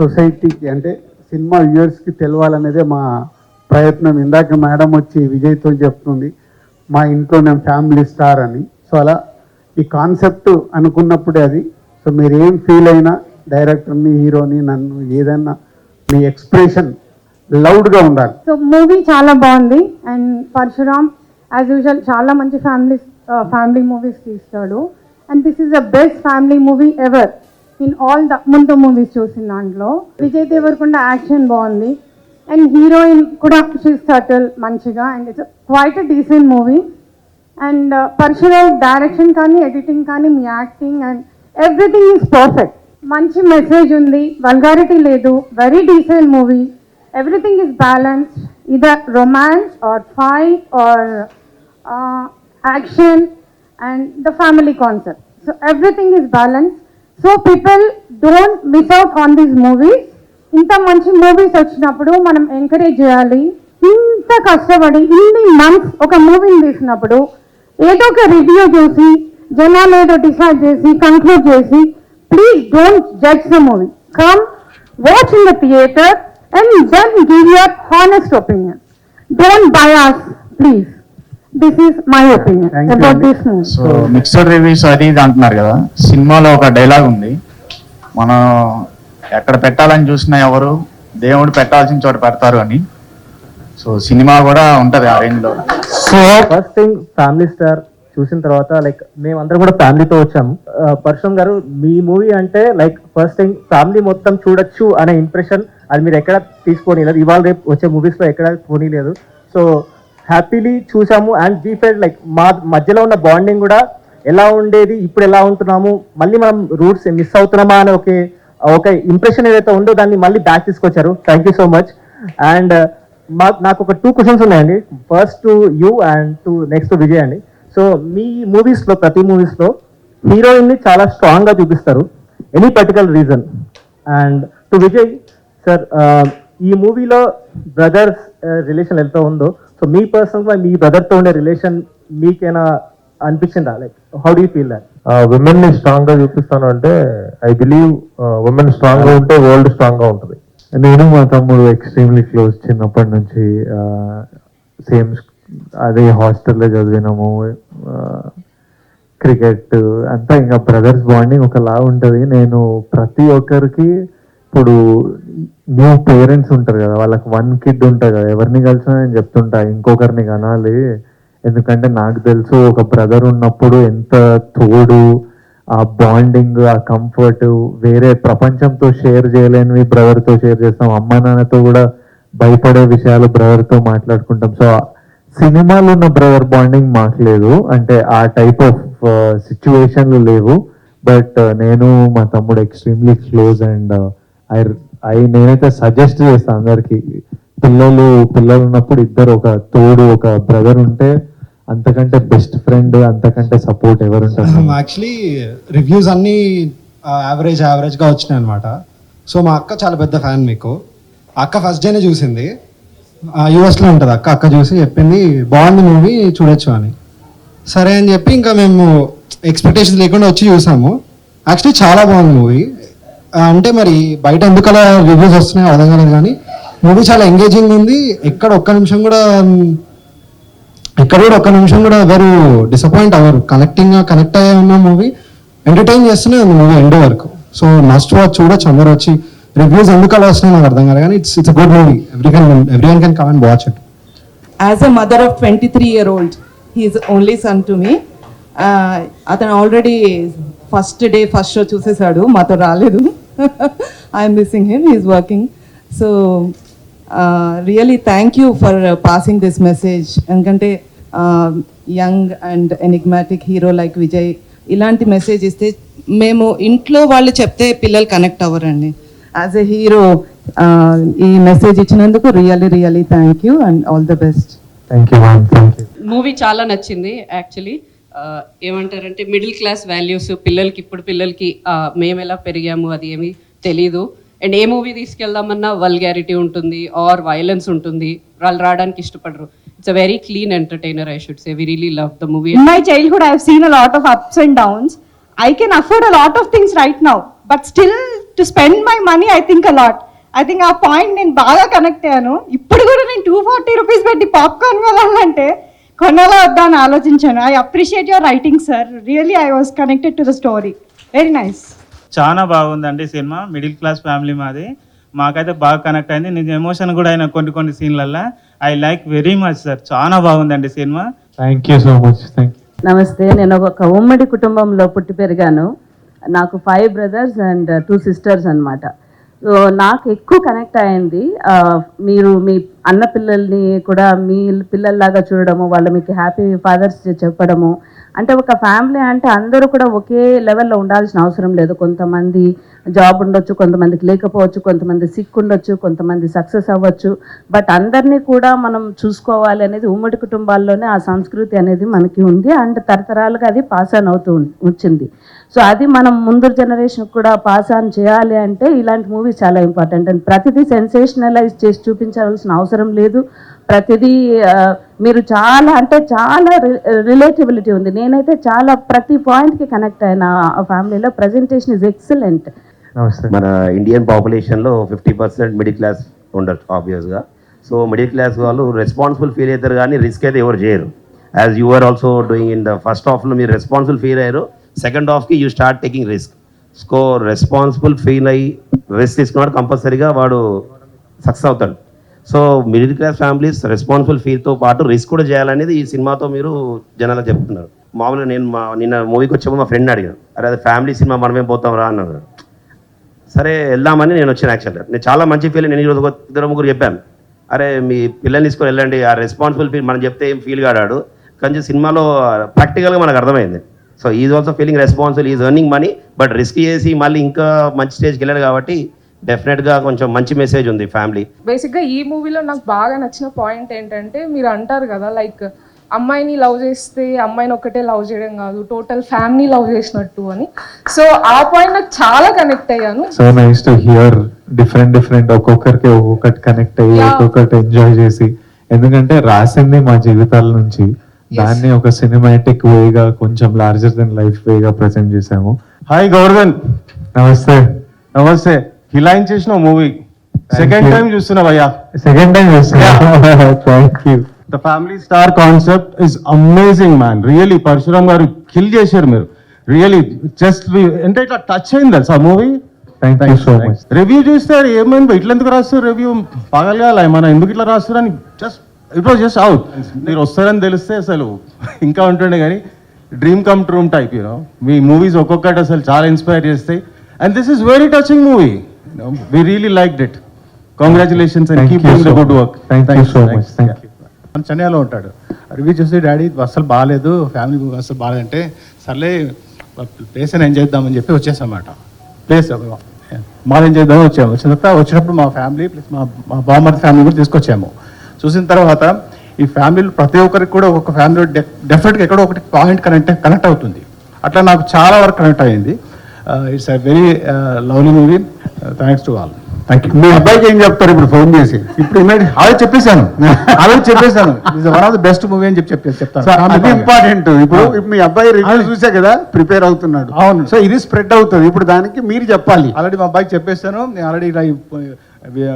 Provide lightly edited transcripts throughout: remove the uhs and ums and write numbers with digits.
సొసైటీకి అంటే సినిమా వ్యూవర్స్కి తెలవాలనేదే మా ప్రయత్నం. ఇందాక మేడం వచ్చి విజయ్తో చెప్తుంది మా ఇంట్లో నేను ఫ్యామిలీ స్టార్ అని. సో అలా ఈ కాన్సెప్ట్ అనుకున్నప్పుడే అది. సో మీరు ఏం ఫీల్ అయినా డైరెక్టర్ని, హీరోని, నన్ను ఏదైనా మీ ఎక్స్ప్రెషన్ లౌడ్గా ఉండాలి. సో మూవీ చాలా బాగుంది. అండ్ పరశురామ్ యాజ్ యూజువల్ చాలా మంచి ఫ్యామిలీ మూవీస్ తీస్తాడు. And this is the best family movie ever in all the ముందు మూవీస్ చూసిన దాంట్లో. విజయ్ దేవరకొండ యాక్షన్ బాగుంది. అండ్ హీరోయిన్ కూడా షీస్ సటిల్ మంచిగా. And it's quite a decent movie. And Parasuram direction కానీ, ఎడిటింగ్ కానీ, మీ acting and everything is perfect. మంచి మెసేజ్ ఉంది, వల్గారిటీ లేదు, very decent movie. Everything is balanced, either romance or fight or action and the family concept. So everything is balanced. So people don't miss out on these movies. Inta manchi movies vachinappudu manam encourage cheyali. Inta kashtabadi inni months oka movie tesinappudu edo oka review chusi janalu edo decide chesi conclude chesi, please don't judge the movie. Come watch in the theater and then give your honest opinion. Don't bias, please. This is my opinion about this movie. So mixed reviews అది ఇది అంటున్నారు కదా. సినిమాలో ఒక dialogue ఉంది, మనం ఎక్కడ పెట్టాలని చూసినా ఎవరు దేవుడు పెట్టాల్సిన చోట పెడతారు అని. సో సినిమా కూడా ఉంటది ఆ రేంజ్ లో. So first thing family star చూసిన తర్వాత లైక్ మేమందరం కూడా ఫ్యామిలీతో వచ్చాము. పరశురామ్ గారు మీ మూవీ అంటే లైక్ ఫస్ట్ థింగ్ ఫ్యామిలీ మొత్తం చూడొచ్చు అనే ఇంప్రెషన్ అది మీరు ఎక్కడ తీసుకోలేదు. ఇవాళ రేపు వచ్చే మూవీస్లో ఎక్కడ పోనీలేదు. సో హ్యాపీలీ చూసాము. అండ్ వీ ఫెల్ట్ లైక్ మా మధ్యలో ఉన్న బాండింగ్ కూడా ఎలా ఉండేది, ఇప్పుడు ఎలా ఉంటున్నాము, మళ్ళీ మనం రూట్స్ మిస్ అవుతున్నామా అనే ఒక ఇంప్రెషన్ ఏదైతే ఉందో దాన్ని మళ్ళీ బ్యాక్ తీసుకొచ్చారు. Thank you so much. And నాకు ఒక 2 క్వశ్చన్స్ ఉన్నాయండి. First to you and next to Vijay అండి. సో మీ మూవీస్లో ప్రతి మూవీస్లో హీరోయిన్ని చాలా స్ట్రాంగ్గా చూపిస్తారు. Any particular reason? And to Vijay sir, ఈ మూవీలో బ్రదర్స్ రిలేషన్ ఎంత ఉందో, సో మీ పర్సనల్గా మీ బ్రదర్తో ఉండే రిలేషన్ మీకేనా అనిపించిందా? Like how do you feel that? Women ని స్ట్రాంగ్ గా చూపిస్తాను అంటే ఐ బిలీవ్ విమెన్ స్ట్రాంగ్ గా ఉంటే వరల్డ్ స్ట్రాంగ్ గా ఉంటుంది. నేను మా తమ్ముడు ఎక్స్ట్రీమ్లీ క్లోజ్, చిన్నప్పటి నుంచి సేమ్ అదే హాస్టల్లో చదివినాము, క్రికెట్ అంతా ఇంకా బ్రదర్స్ బాండింగ్ ఒకలా ఉంటుంది. నేను ప్రతి ఒక్కరికి ఇప్పుడు న్యూ పేరెంట్స్ ఉంటారు కదా, వాళ్ళకి 1 kid ఉంటుంది కదా, ఎవరిని కలిసినా నేను చెప్తుంటా ఇంకొకరిని కనాలి. ఎందుకంటే నాకు తెలుసు ఒక బ్రదర్ ఉన్నప్పుడు ఎంత తోడు, ఆ బాండింగ్, ఆ కంఫర్ట్ వేరే ప్రపంచంతో షేర్ చేయలేనివి బ్రదర్తో షేర్ చేస్తాం. అమ్మ నాన్నతో కూడా భయపడే విషయాలు బ్రదర్తో మాట్లాడుకుంటాం. సో సినిమాలో ఉన్న బ్రదర్ బాండింగ్ మాకు లేదు, అంటే ఆ టైప్ ఆఫ్ సిచ్యువేషన్లు లేవు. బట్ నేను మా తమ్ముడు ఎక్స్ట్రీమ్లీ క్లోజ్. అండ్ నేనైతే సజెస్ట్ చేస్తాను అందరికి, పిల్లలు ఉన్నప్పుడు ఇద్దరు ఒక తోడు, ఒక బ్రదర్ ఉంటే అంతకంటే బెస్ట్ ఫ్రెండ్, అంతకంటే సపోర్ట్ ఎవరు ఉంటారు? యాక్చువల్లీ రివ్యూస్ అన్నీ యావరేజ్గా వచ్చినాయి అనమాట. సో మా అక్క చాలా పెద్ద ఫ్యాన్ మీకు. అక్క ఫస్ట్ డేనే చూసింది, యూఎస్లో ఉంటుంది అక్క చూసి చెప్పింది బాగుంది మూవీ చూడొచ్చు అని. సరే అని చెప్పి ఇంకా మేము ఎక్స్పెక్టేషన్స్ లేకుండా వచ్చి చూసాము. యాక్చువల్లీ చాలా బాగుంది మూవీ. అంటే మరి బయట ఎందుకు అలా రివ్యూస్ వస్తున్నాయో అర్థం కాలేదు, కానీ మూవీ చాలా ఎంగేజింగ్ ఉంది. ఎక్కడ ఒక్క నిమిషం కూడా ఎవరు డిసప్పాయింట్ అవ్వరు. కనెక్ట్ అయ్యే ఉన్న మూవీ, ఎంటర్టైన్ చేస్తూనే ఉంది మూవీ ఎండ్ వరకు. సో మస్ట్ వాచ్, చూడొచ్చు అందరూ వచ్చి. రివ్యూస్ ఎందుకు అలా వస్తున్నాయి నాకు అర్థం కాదు, కానీ it's a good movie. Everyone can come and watch it. As a mother of 23-year-old, he is only son to me. అతను ఆల్రెడీ ఫస్ట్ షో చూసేసాడు, మాతో రాలేదు. I'm missing him, he's working. So really thank you for passing this message. ఎందుకంటే young and enigmatic hero like Vijay ఇలాంటి message ఇస్తే, మేము ఇంట్లో వాళ్ళు చెప్తే పిల్లలు కనెక్ట్ అవ్వరండి. యాజ్ ఎ హీరో ఈ మెసేజ్ ఇచ్చినందుకు really thank you and all the best. Thank you ma'am. Thank you. Movie చాలా నచ్చింది యాక్చువల్లీ. ఏమంటారంటే మిడిల్ క్లాస్ వాల్యూస్ ఇప్పుడు పిల్లలకి మేము ఎలా పెరిగాము అది ఏమీ తెలీదు. అండ్ ఏ మూవీ తీసుకెళ్దామన్నా వల్గారిటీ ఉంటుంది ఆర్ వైలెన్స్ ఉంటుంది, వాళ్ళు రావడానికి ఇష్టపడరు. It's a very clean entertainer, I should say. We really loved the movie. In my childhood, I have seen a lot of ups and downs. I can afford a lot of things right now. But still to spend my money I think a lot. I think a point నేను బాగా connect అయ్యాను. ఇప్పుడు కూడా నేను 240 rupees పెట్టి popcorn కొనాలంటే కొనాలా వద్దా అని ఆలోచించాను. I appreciate your writing sir, really I was connected to the story, very nice. చాలా బాగుందండి సినిమా. మిడిల్ క్లాస్ ఫ్యామిలీ మాది, మాకైతే బాగా కనెక్ట్ అయింది. నేను ఎమోషన్ కూడా అయినా కొన్ని సీన్లల్లో. I like very much sir, చాలా బాగుందండి సినిమా. Thank you so much. Thank you. Namaste. నేను ఒక ఉమ్మడి కుటుంబంలో పుట్టి పెరిగాను. నాకు 5 brothers and 2 sisters అన్నమాట. సో నాకు ఎక్కువ కనెక్ట్ అయింది మీరు మీ అన్న పిల్లల్ని కూడా మీ పిల్లల్లాగా చూడడము, వాళ్ళు మీకు హ్యాపీ ఫాదర్స్ చెప్పడము. అంటే ఒక ఫ్యామిలీ అంటే అందరూ కూడా ఒకే లెవెల్లో ఉండాల్సిన అవసరం లేదు. కొంతమంది జాబ్ ఉండొచ్చు, కొంతమందికి లేకపోవచ్చు, కొంతమంది సిక్ ఉండొచ్చు, కొంతమంది సక్సెస్ అవ్వచ్చు. బట్ అందరినీ కూడా మనం చూసుకోవాలి అనేది ఉమ్మడి కుటుంబాల్లోనే ఆ సంస్కృతి అనేది మనకి ఉంది. అండ్ తరతరాలుగా అది పాస్ ఆన్ అవుతూ వచ్చింది. సో అది మనం ముందు జనరేషన్ కూడా పాస్ ఆన్ చేయాలి అంటే ఇలాంటి మూవీస్ చాలా ఇంపార్టెంట్. అండ్ ప్రతిదీ సెన్సేషనలైజ్ చేసి చూపించాల్సిన అవసరం లేదు. ప్రతిదీ మీరు చాలా అంటే చాలా రిలేటబిలిటీ ఉంది. నేనైతే చాలా ప్రతి పాయింట్కి కనెక్ట్ అయిన ఫ్యామిలీలో. Presentation is excellent. నమస్తే. మన ఇండియన్ పాపులేషన్లో 50% మిడిల్ క్లాస్ ఉండొచ్చు ఆబ్వియస్గా. సో మిడిల్ క్లాస్ వాళ్ళు రెస్పాన్సిబుల్ ఫీల్ అవుతారు కానీ రిస్క్ అయితే ఎవరు చేయరు. As you are also doing in the first హాఫ్లో మీరు రెస్పాన్సిబుల్ ఫీల్ అయ్యారు, సెకండ్ హాఫ్కి you start taking risk. So responsible feel అయ్యి రిస్క్ తీసుకున్నాడు కంపల్సరీగా వాడు సక్సెస్ అవుతాడు. So middle class families responsible ఫీల్తో పాటు రిస్క్ కూడా చేయాలనేది ఈ సినిమాతో మీరు జనాలకు చెప్తున్నారు. మామూలుగా నేను నిన్న మూవీకి వచ్చేప్పుడు మా ఫ్రెండ్ అడిగాను, అరే అది ఫ్యామిలీ సినిమా మనమే పోతాం రా అన్నారు. సరే వెళ్దామని నేను వచ్చాను. యాక్చువల్గా నేను చాలా మంచి ఫీల్. నేను ఈరోజు 2-3 చెప్పాను, అరే మీ పిల్లల్ని తీసుకొని వెళ్ళండి, ఆ రెస్పాన్సిబుల్ ఫీల్ మనం చెప్తే ఏం ఫీల్ కాడాడు. కొంచెం సినిమాలో ప్రాక్టికల్గా మనకు అర్థమైంది. So is also feeling responsible, is earning money, but risk చేసి మళ్ళీ ఇంకా మంచి స్టేజ్కి వెళ్ళాడు కాబట్టి డెఫినెట్గా కొంచెం మంచి మెసేజ్ ఉంది ఫ్యామిలీ. బేసిక్గా ఈ మూవీలో నాకు బాగా నచ్చిన పాయింట్ ఏంటంటే, మీరు అంటారు కదా లైక్ అమ్మాయిని లవ్ చేస్తే అమ్మాయిని ఒక్కటే లవ్ చేయడం కాదు, టోటల్ ఫ్యామిలీ లవ్ చేసినట్టు అని. సో ఆ పాయింట్ నాకు చాలా కనెక్ట్ అయ్యాను. So nice to hear different ఒక్కొక్కరికి ఒక్కొక్కటి కనెక్ట్ అయ్యి ఒక్కొక్కటి ఎంజాయ్ చేసి. ఎందుకంటే రాసింది మా జీవితాల నుంచి, దాన్ని ఒక సినిమాటిక్ వేగా కొంచెం లార్జర్ దెన్ లైఫ్ వేగా ప్రెజెంట్ చేసాము. హాయ్ గౌర్ధన్. నమస్తే. నమస్తే. హిలాయిన్ చేసిన మూవీ సెకండ్ టైం చూస్తున్నా భయ్యా. సెకండ్ టైం చూస్తున్నా. Thank you. The family star concept is amazing man. Really Parasuram గారు కిల్ చేశారు మీరు. రియలీ జస్ట్ అంటే ఇట్లా టచ్ అయింది తెలుసా movie. Thank you so much. Review చూస్తే ఏమైంది ఇట్లా ఎందుకు రాస్తారు రివ్యూ, పగలగాలి మన ఎందుకు ఇట్లా రాస్తారు అని. Just it was just out. మీరు వస్తారని తెలిస్తే అసలు ఇంకా ఉంటుండే, కానీ డ్రీమ్ కమ్ ట్రూమ్ టైప్ యూనో. మీ మూవీస్ ఒక్కొక్కటి అసలు చాలా ఇన్స్పైర్ చేస్తాయి. And this is very touching movie. We really liked it. Congratulations and keep doing the good work. Thank you so much. Thank you. చెన్నైలో ఉంటాడు. రివ్యూ చూసి డాడీ అసలు బాగాలేదు, family movie అసలు బాగాలేదంటే సర్లే ప్లేస్ అని ఎంజాయ్ చేద్దామని చెప్పి వచ్చేసామాట. ప్లేస్ మాది ఎంజాయ్ చేద్దామని వచ్చాము. వచ్చినప్పుడు మా ఫ్యామిలీ ప్లస్ మా బామ్మర్ది ఫ్యామిలీ కూడా తీసుకొచ్చాము. చూసిన తర్వాత ఈ ఫ్యామిలీలో ప్రతి ఒక్కరికి కూడా ఒక ఫ్యామిలీలో డెఫినెట్గా ఎక్కడో ఒకటి పాయింట్ కనెక్ట్ అవుతుంది. అట్లా నాకు చాలా వరకు కనెక్ట్ అయ్యింది. It's a very lovely movie. Thanks to all. Thank you. మీ అబ్బాయికి ఏం చెప్తారు ఇప్పుడు ఫోన్ చేసి? ఇప్పుడు ఆల్రెడీ చెప్పేశాను. It's one of the best movie అని చెప్తాను. అది ఇంపార్టెంట్. ఇప్పుడు మీ అబ్బాయి రివ్యూ చూసా కదా, ప్రిపేర్ అవుతున్నాడు. అవును. సో ఇది స్ప్రెడ్ అవుతుంది. ఇప్పుడు దానికి మీరు చెప్పాలి. ఆల్రెడీ మా అబ్బాయికి చెప్పేశాను. నేను ఆల్రెడీ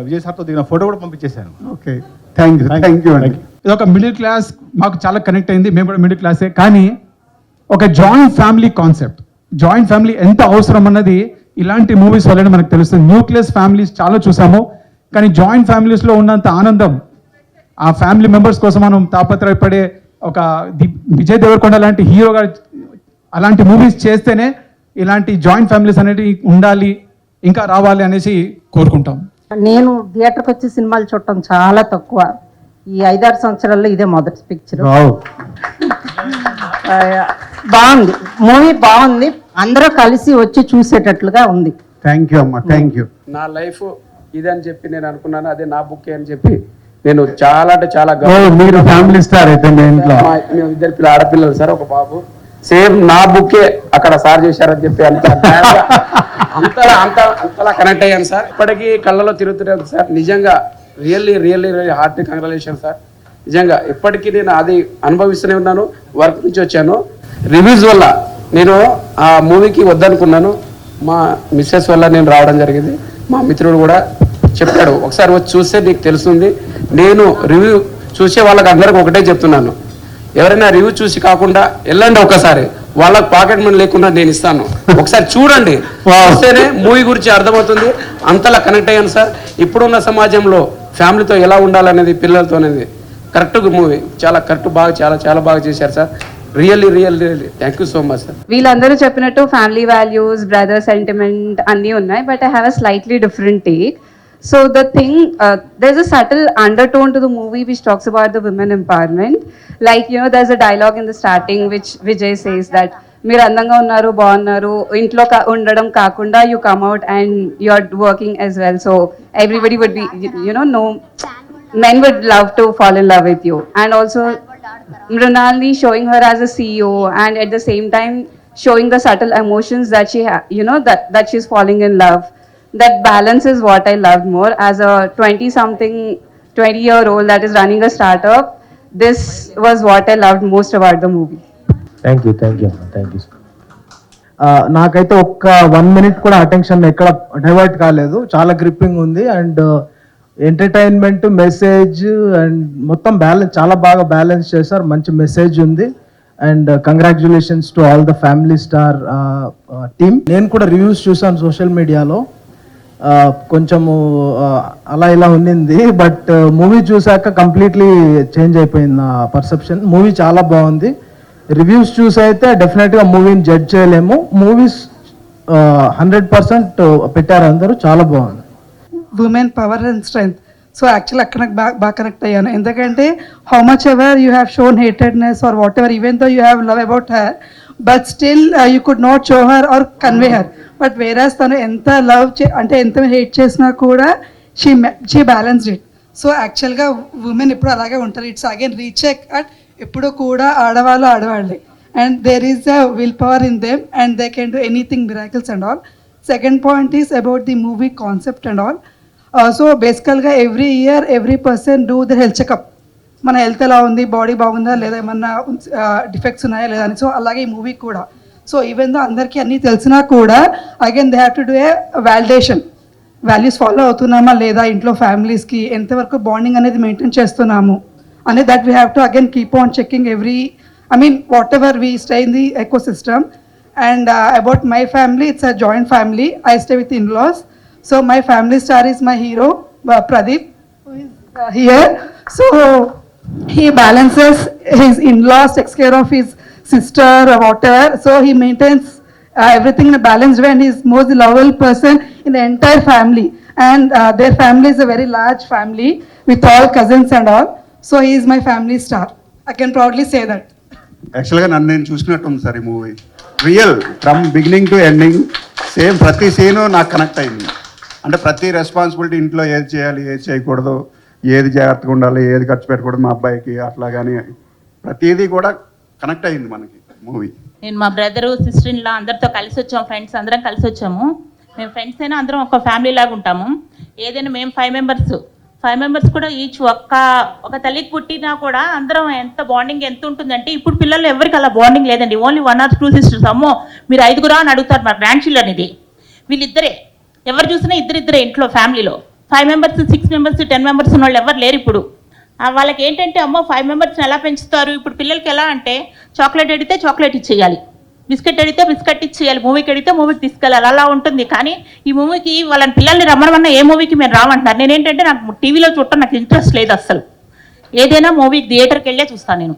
విజయ్ సార్తో దిగిన ఫోటో కూడా పంపించేశాను. ఓకే, థ్యాంక్ యూ అండి. ఇది ఒక మిడిల్ క్లాస్ మాకు చాలా కనెక్ట్ అయింది. మేము కూడా మిడిల్ క్లాసే, కానీ ఒక joint family concept, joint family ఎంత అవసరం అన్నది ఇలాంటి మూవీస్ వల్లనే మనకు తెలుస్తుంది. న్యూక్లియస్ ఫ్యామిలీస్ చాలా చూసాము, కానీ జాయింట్ ఫ్యామిలీస్లో ఉన్నంత ఆనందం, ఆ ఫ్యామిలీ మెంబర్స్ కోసం మనం తాపత్రయపడే ఒక విజయ్ దేవరకొండ లాంటి హీరో గారు అలాంటి మూవీస్ చేస్తేనే ఇలాంటి జాయింట్ ఫ్యామిలీస్ అనేవి ఉండాలి, ఇంకా రావాలి అనేసి కోరుకుంటాం. నేను థియేటర్కి వచ్చి సినిమాలు చూడటం చాలా తక్కువ. ఈ 5-6 సంవత్సరాల్లో ఇదే మొదటి పిక్చర్. బాగుంది, మూవీ బాగుంది, అందరూ కలిసి వచ్చి చూసేటట్లుగా ఉంది. థ్యాంక్ యూ అమ్మా, థ్యాంక్ యూ. నా లైఫ్ ఇదే అని చెప్పి నేను అనుకున్నాను, అదే నా బుక్ అని చెప్పి నేను చాలా అంటే చాలా మీరు ఫ్యామిలీ స్టార్ అయితే మీ ఇంట్లో. మేము 2 ఆడపిల్లలు సార్, ఒక బాబు. సేమ్ నా బుక్కే అక్కడ సార్ చేశారని చెప్పి అంతలా కనెక్ట్ అయ్యాను సార్. ఇప్పటికీ కళ్ళలో తిరుగుతున్నాను సార్. నిజంగా రియల్లీ హార్ట్లీ కంగ్రాచులేషన్ సార్. నిజంగా ఇప్పటికీ నేను అది అనుభవిస్తూనే ఉన్నాను. వర్క్ నుంచి వచ్చాను, రివ్యూస్ వల్ల నేను ఆ మూవీకి వద్దనుకున్నాను. మా మిస్సెస్ వల్ల నేను రావడం జరిగింది. మా మిత్రుడు కూడా చెప్పాడు, ఒకసారి వచ్చి చూస్తే నీకు తెలుస్తుంది. నేను రివ్యూ చూసే వాళ్ళకి అందరికి ఒకటే చెప్తున్నాను, ఎవరైనా రివ్యూ చూసి కాకుండా వెళ్ళండి, ఒకసారి వాళ్ళకి పాకెట్ మనీ లేకుండా నేను ఇస్తాను, ఒకసారి చూడండి, వస్తేనే మూవీ గురించి అర్థమవుతుంది. అంతలా కనెక్ట్ అయ్యాను సార్. ఇప్పుడున్న సమాజంలో ఫ్యామిలీతో ఎలా ఉండాలనేది, పిల్లలతో అనేది కరెక్ట్ మూవీ, చాలా కరెక్ట్, బాగా చాలా బాగా చేశారు sir. Really thank you so much sir. వీళ్ళందరూ చెప్పినట్టు ఫ్యామిలీ వాల్యూస్, బ్రదర్ సెంటిమెంట్ అన్నీ ఉన్నాయి, but I have a slightly different take. So the thing, there's a subtle undertone to the movie which talks about the women empowerment. Like, you know, there's a dialogue in the starting which Vijay says that మీరు అందంగా ఉన్నారు, బాగున్నారు, ఇంట్లో ఉండడం కాకుండా you come out and you're working as well. So everybody would be, you know, no men would love to fall in love with you. And also Mrinalini showing her as a CEO and at the same time showing the subtle emotions that she you know, that she's falling in love. That balance is what I loved more. As a 20-year-old that is running a startup, this was what I loved most about the movie. Thank you. నాకైతే ఒక్క 1 minute కూడా attention ఎక్కడ divert కాలేదు. చాలా gripping ఉంది and entertainment, message and మొత్తం balance, చాలా బాగా బ్యాలెన్స్ చేశారు. మంచి మెసేజ్ ఉంది and congratulations to all the family star team. నేను కూడా రివ్యూస్ చూసాను సోషల్ మీడియాలో, కొంచెము అలా ఇలా ఉన్నింది, బట్ మూవీ చూసాక కంప్లీట్లీ చేంజ్ అయిపోయింది నా పర్సెప్షన్. మూవీ చాలా బాగుంది. రివ్యూస్ చూసి అయితే డెఫినెట్గా మూవీని జడ్జ్ చేయలేము. మూవీస్ 100% పెట్టారు అందరూ, చాలా బాగుంది. Women power and strength. So actually అక్కడ నాకు బాగా కనెక్ట్ అయ్యాను, ఎందుకంటే how much ever you have shown hatedness or what ever, even though you have love about her, but still you could not show her or convey her. But whereas తను ఎంత love అంటే ఎంత hate చేసినా కూడా she balanced it. So యాక్చువల్గా women ఎప్పుడు అలాగే ఉంటారు. ఇట్స్ అగైన్ రీచెక్ అట్ ఎప్పుడు కూడా ఆడవాళ్ళే and there is a will power in them and they can do anything miracles and all. Second point is about the movie concept and all. So బేసికల్గా every year every person do the health checkup, మన health ఎలా ఉంది, body బాగుందా లేదా, ఏమన్నా defects ఉన్నాయా లేదా అని. సో అలాగే ఈ మూవీ కూడా. సో ఈవెన్ దో అందరికీ అన్నీ తెలిసినా కూడా again they have to do a validation, values follow అవుతున్నామా లేదా, ఇంట్లో ఫ్యామిలీస్కి ఎంతవరకు బాండింగ్ అనేది మెయింటైన్ చేస్తున్నాము అనేది, that we have to again keep on checking every, I mean whatever we stay in the ecosystem. And about my family, it's a joint family. I stay with in-laws. So my family star is my hero, Pradeep, who is here. So he balances his in-laws, takes care of his sister or whatever. So he maintains everything in a balanced way, and he's most lovable person in the entire family. And their family is a very large family with all cousins and all. So he is my family star. I can proudly say that. యాక్చువల్గా నన్ను నేను చూసినట్టుంది sir ఈ movie. Real from beginning to ending same ప్రతి scene నాకు connect అయింది. అంటే ప్రతి responsibility, ఇంట్లో ఏది చేయాలి, ఏది చేయకూడదు, ఏది జాగ్రత్తగా ఉండాలి, ఏది ఖర్చు పెట్టకూడదు మా అబ్బాయికి, అట్లా కానీ ప్రతిదీ కూడా కనెక్ట్ అయింది మనకి మూవీ. నేను మా బ్రదరు, సిస్టర్ ఇన్లా అందరితో కలిసి వచ్చాము, ఫ్రెండ్స్ అందరం కలిసి వచ్చాము. మేము ఫ్రెండ్స్ అయినా అందరం ఒక ఫ్యామిలీ లాగా ఉంటాము. ఏదైనా మేము 5 మెంబర్స్ కూడా ఈచ్ ఒక తల్లికి పుట్టినా కూడా అందరం ఎంత బాండింగ్ ఎంత ఉంటుందంటే, ఇప్పుడు పిల్లలు ఎవరికి అలా బాండింగ్ లేదండి. Only 1 or 2 sisters. అమ్మో మీరు 5 అని అడుగుతారు మా గ్రాండ్ చిల్డ్రన్. ఇది వీళ్ళిద్దరే, ఎవరు చూసినా ఇద్దరిద్దరే ఇంట్లో ఫ్యామిలీలో. 5 మెంబర్స్, 6 మెంబర్స్, 10 మెంబర్స్ ఉన్న వాళ్ళు ఎవరు లేరు ఇప్పుడు. వాళ్ళకి ఏంటంటే అమ్మో 5 మెంబర్స్ని ఎలా పెంచుతారు. ఇప్పుడు పిల్లలకి ఎలా అంటే చాక్లెట్ అడిగితే చాక్లెట్ ఇచ్చేయాలి, బిస్కెట్ అడిగితే బిస్కెట్ ఇచ్చేయాలి, మూవీకి అడిగితే మూవీకి తీసుకెళ్ళాలి, అలా ఉంటుంది. కానీ ఈ మూవీకి వాళ్ళని పిల్లల్ని రమ్మనమన్నా ఏ మూవీకి మేము రామంటున్నారు. నేనేంటంటే నాకు టీవీలో చూడటం నాకు ఇంట్రెస్ట్ లేదు అస్సలు. ఏదైనా మూవీ థియేటర్కి వెళ్ళే చూస్తాను నేను.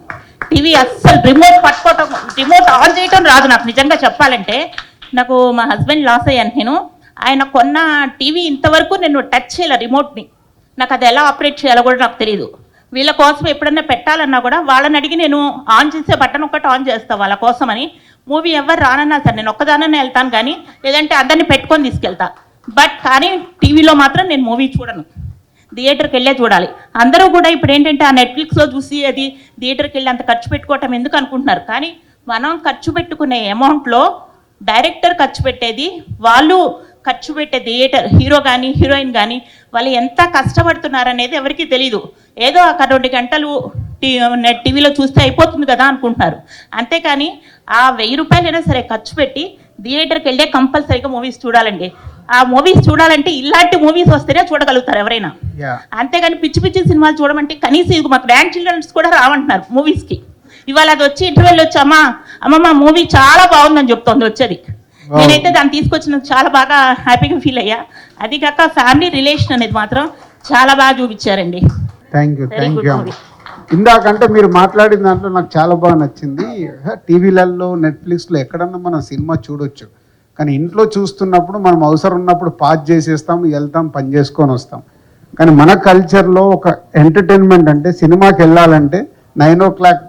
టీవీ అస్సలు రిమోట్ పట్టుకోవటం, రిమోట్ ఆన్ చేయటం రాదు నాకు. నిజంగా చెప్పాలంటే నాకు మా హస్బెండ్ లాస్ అయ్యాను నేను. ఆయన కొన్న టీవీ ఇంతవరకు నేను టచ్ చేయాలి రిమోట్ని. నాకు అది ఎలా ఆపరేట్ చేయాలో కూడా నాకు తెలియదు. వీళ్ళ కోసం ఎప్పుడన్నా పెట్టాలన్నా కూడా వాళ్ళని అడిగి నేను ఆన్ చేసే బటన్ ఒకటి ఆన్ చేస్తాను వాళ్ళ కోసమని. మూవీ ఎవరు రానన్నా సరే నేను ఒక్కదాననే వెళ్తాను, కానీ లేదంటే అందరినీ పెట్టుకొని తీసుకెళ్తా. బట్ కానీ టీవీలో మాత్రం నేను మూవీ చూడను, థియేటర్కి వెళ్ళే చూడాలి. అందరూ కూడా ఇప్పుడు ఏంటంటే ఆ నెట్ఫ్లిక్స్లో చూసి అది థియేటర్కి వెళ్ళి అంత ఖర్చు పెట్టుకోవటం ఎందుకు అనుకుంటున్నారు. కానీ మనం ఖర్చు పెట్టుకునే అమౌంట్లో డైరెక్టర్ ఖర్చు పెట్టేది, వాళ్ళు ఖర్చు పెట్టే థియేటర్ హీరో కానీ హీరోయిన్ కానీ వాళ్ళు ఎంత కష్టపడుతున్నారనేది ఎవరికీ తెలీదు. ఏదో ఒక 2 గంటలు టీవీలో చూస్తే అయిపోతుంది కదా అనుకుంటున్నారు. అంతేకాని ఆ 1000 రూపాయలైనా సరే ఖర్చు పెట్టి థియేటర్కి వెళ్ళే కంపల్సరీగా మూవీస్ చూడాలండి. ఆ మూవీస్ చూడాలంటే ఇలాంటి మూవీస్ వస్తేనే చూడగలుగుతారు ఎవరైనా. అంతేగాని పిచ్చి పిచ్చి సినిమాలు చూడమంటే కనీసం ఇది మా గ్రాండ్ చిల్డ్రన్స్ కూడా రావంటున్నారు మూవీస్కి. ఇవాళ అది వచ్చి ఇంటర్వెల్ వచ్చి అమ్మమ్మ మూవీ చాలా బాగుందని చెప్తోంది వచ్చేది. నేనైతే దాన్ని తీసుకొచ్చినందుకు చాలా బాగా హ్యాపీగా ఫీల్ అయ్యా. అది కాక ఫ్యామిలీ రిలేషన్ అనేది మాత్రం చాలా బాగా చూపించారండి. Thank you. ఇందాకంటే మీరు మాట్లాడిన దాంట్లో నాకు చాలా బాగా నచ్చింది. టీవీలలో నెట్ఫ్లిక్స్లో ఎక్కడన్నా మనం సినిమా చూడొచ్చు, కానీ ఇంట్లో చూస్తున్నప్పుడు మనం అవసరం ఉన్నప్పుడు పాజ్ చేసేస్తాం, వెళ్తాం, పని చేసుకొని వస్తాం. కానీ మన కల్చర్లో ఒక ఎంటర్టైన్మెంట్ అంటే సినిమాకి వెళ్ళాలంటే 9 o'clock,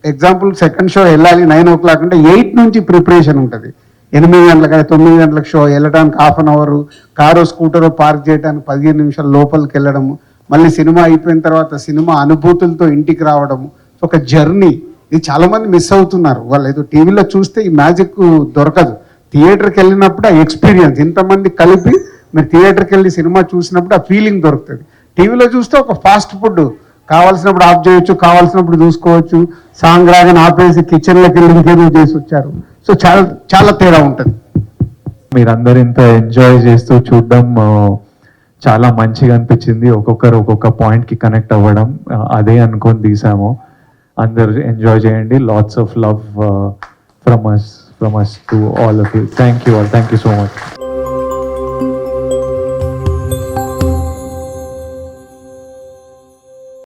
ఎగ్జాంపుల్ సెకండ్ షో వెళ్ళాలి 9 o'clock అంటే 8 నుంచి ప్రిపరేషన్ ఉంటుంది. 8 గంటలకు 9 గంటలకు షో వెళ్ళడానికి 1/2 hour, కారు స్కూటరో పార్క్ చేయడానికి 15 నిమిషాలు లోపలికి వెళ్ళడము, మళ్ళీ సినిమా అయిపోయిన తర్వాత సినిమా అనుభూతులతో ఇంటికి రావడము. ఒక జర్నీ, ఇది చాలామంది మిస్ అవుతున్నారు. వాళ్ళు ఏదో టీవీలో చూస్తే ఈ మ్యాజిక్ దొరకదు. థియేటర్కి వెళ్ళినప్పుడు ఆ ఎక్స్పీరియన్స్, ఇంతమంది కలిపి మీరు థియేటర్కి వెళ్ళి సినిమా చూసినప్పుడు ఆ ఫీలింగ్ దొరుకుతుంది. టీవీలో చూస్తే ఒక ఫాస్ట్ ఫుడ్, కావాల్సినప్పుడు ఆఫ్ చేయొచ్చు, కావాల్సినప్పుడు చూసుకోవచ్చు, సాంగ్ రాగానే ఆపేసి కిచెన్లోకి వెళ్ళి ఇంకేదో చేసి వచ్చారు. సో చాలా చాలా తేడా ఉంటుంది. మీరందరూ ఇంత ఎంజాయ్ చేస్తూ చూడడం చాలా మంచిగా అనిపించింది. ఒక్కొక్కరు ఒక్కొక్క పాయింట్కి కనెక్ట్ అవ్వడం, అదే అనుకొని తీసాము. అందరు ఎంజాయ్ చేయండి. Lots of love from us to all of you. Thank you all. Thank you so much.